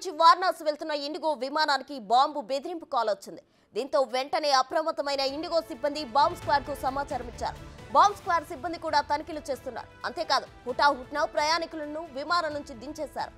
నుంచి వారణాసి వెళ్తున్న ఇండిగో విమానానికి బాంబు బెదిరింపు కాల్ వచ్చింది. దీంతో వెంటనే అప్రమత్తమైన ఇండిగో సిబ్బంది బాంబ్ స్క్వాడ్ కు సమాచారం ఇచ్చారు. బాంబ్ స్క్వాడ్ సిబ్బంది కూడా తనిఖీలు చేస్తున్నారు. అంతేకాదు హుటాహుటిన ప్రయాణికులను విమానం నుంచి దించేశారు.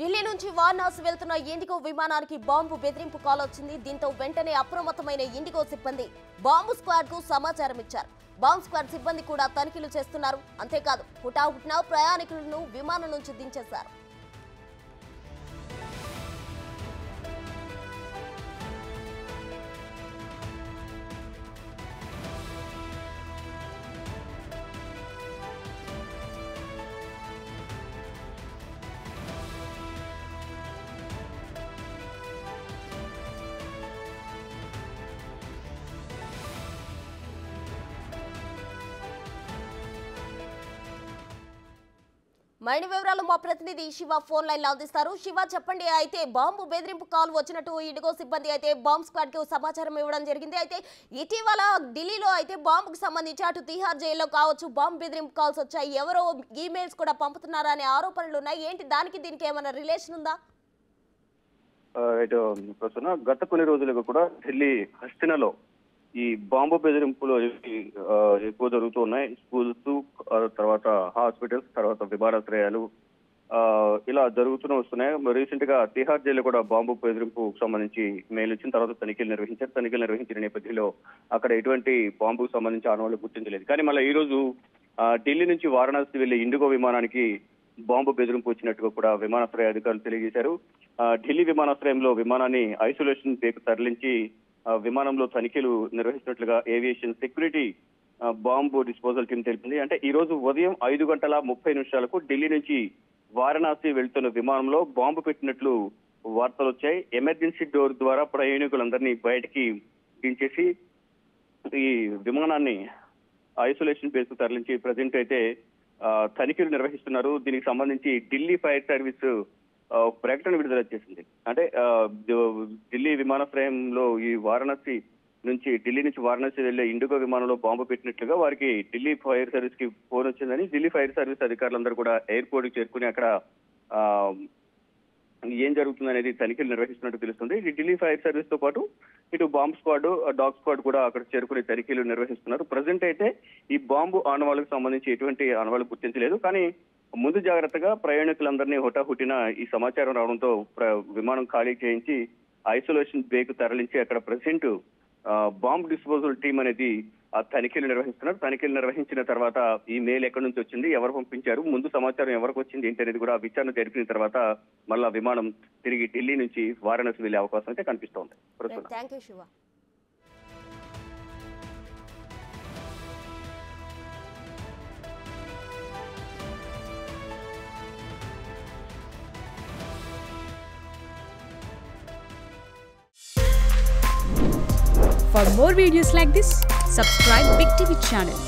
ఢిల్లీ నుంచి వారణాసి వెళ్తున్న ఇండిగో విమానానికి బాంబు బెదిరింపు కాల్ వచ్చింది. దీంతో వెంటనే అప్రమత్తమైన ఇండిగో సిబ్బంది బాంబు స్క్వాడ్ కు సమాచారం ఇచ్చారు. బాంబ్ స్క్వాడ్ సిబ్బంది కూడా తనిఖీలు చేస్తున్నారు. అంతేకాదు హుటాహుటిన ప్రయాణికులను విమానం నుంచి దించేశారు. మరిన్ని వివరాలు మా ప్రతినిధి శివ ఫోన్ లైన్ లో అందిస్తారు. శివ, చెప్పండి. అయితే బాంబు బెదిరింపు కాల్ వచ్చినట్టు ఇండిగో సిబ్బంది అయితే బాంబ్ స్క్వాడ్ కు సమాచారం ఇవ్వడం జరిగింది. అయితే ఇటీవల ఢిల్లీలో అయితే బాంబుకు సంబంధించి అటు తిహార్ జైల్లో కావచ్చు బాంబు బెదిరింపు కాల్స్ వచ్చాయి. ఎవరో ఈమెయిల్స్ కూడా పంపుతున్నారా అనే ఆరోపణలు ఉన్నాయి. ఏంటి దానికి దీనికి ఏమైనా రిలేషన్ ఉందా? గత కొన్ని రోజులుగా కూడా ఢిల్లీ హస్తినలో ఈ బాంబు బెదిరింపులు ఎక్కువ జరుగుతూ ఉన్నాయి. స్కూల్స్, తర్వాత హాస్పిటల్స్, తర్వాత విమానాశ్రయాలు ఇలా జరుగుతూనే వస్తున్నాయి. రీసెంట్ గా తిహార్ జైలు కూడా బాంబు బెదిరింపు సంబంధించి మెయిల్ ఇచ్చిన తర్వాత తనిఖీలు నిర్వహించిన నేపథ్యంలో అక్కడ ఎటువంటి బాంబుకు సంబంధించి ఆనవాళ్లు గుర్తించలేదు. కానీ మళ్ళీ ఈ రోజు ఢిల్లీ నుంచి వారణాసి వెళ్లే ఇండిగో విమానానికి బాంబు బెదిరింపు వచ్చినట్టుగా కూడా విమానాశ్రయ అధికారులు తెలియజేశారు. ఢిల్లీ విమానాశ్రయంలో విమానాన్ని ఐసోలేషన్ బేకు తరలించి విమానంలో తనిఖీలు నిర్వహిస్తున్నట్లుగా aviation security bomb disposal team తెలిపింది. అంటే ఈ రోజు ఉదయం 5:30 ఢిల్లీ నుంచి వారణాసి వెళ్తున్న విమానంలో బాంబు పెట్టినట్లు వార్తలు వచ్చాయి. ఎమర్జెన్సీ డోర్ ద్వారా ప్రయాణికులందరినీ బయటికి దించేసి ఈ విమానాన్ని ఐసోలేషన్ బేస్ కు తరలించి ప్రజెంట్ అయితే తనిఖీలు నిర్వహిస్తున్నారు. దీనికి సంబంధించి ఢిల్లీ ఫైర్ సర్వీస్ ప్రకటన విడుదల చేసింది. అంటే ఢిల్లీ విమానాశ్రయంలో ఈ ఢిల్లీ నుంచి వారణాసి వెళ్లే ఇండిగో విమానంలో బాంబు పెట్టినట్లుగా వారికి ఢిల్లీ ఫైర్ సర్వీస్ కి ఫోన్ వచ్చిందని ఢిల్లీ ఫైర్ సర్వీస్ అధికారులందరూ కూడా ఎయిర్పోర్ట్ కి చేరుకుని అక్కడ ఏం జరుగుతుంది అనేది తనిఖీలు నిర్వహిస్తున్నట్టు తెలుస్తుంది. ఈ ఢిల్లీ ఫైర్ సర్వీస్ తో పాటు ఇటు బాంబ్ స్క్వాడ్, డాగ్ స్క్వాడ్ కూడా అక్కడ చేరుకుని తనిఖీలు నిర్వహిస్తున్నారు. ప్రజెంట్ అయితే ఈ బాంబు ఆనవాళ్లకు సంబంధించి ఎటువంటి ఆనవాళ్లు గుర్తించలేదు. కానీ ముందు జాగ్రత్తగా ప్రయాణికులందరినీ హుటాహుటిన ఈ సమాచారం రావడంతో విమానం ఖాళీ చేయించి ఐసోలేషన్ బేకు తరలించి అక్కడ ప్రెసెంట్ బాంబ్ డిస్పోజల్ టీం అనేది ఆ తనిఖీలు నిర్వహిస్తున్నారు. తనిఖీలు నిర్వహించిన తర్వాత ఈ మెయిల్ ఎక్కడి నుంచి వచ్చింది, ఎవరు పంపించారు, ముందు సమాచారం ఎవరికి వచ్చింది ఏంటి అనేది కూడా విచారణ జరిపిన తర్వాత మళ్ళా విమానం తిరిగి ఢిల్లీ నుంచి వారణాసి వెళ్లే అవకాశం అయితే కనిపిస్తోంది. For more videos like this, subscribe Big TV channel.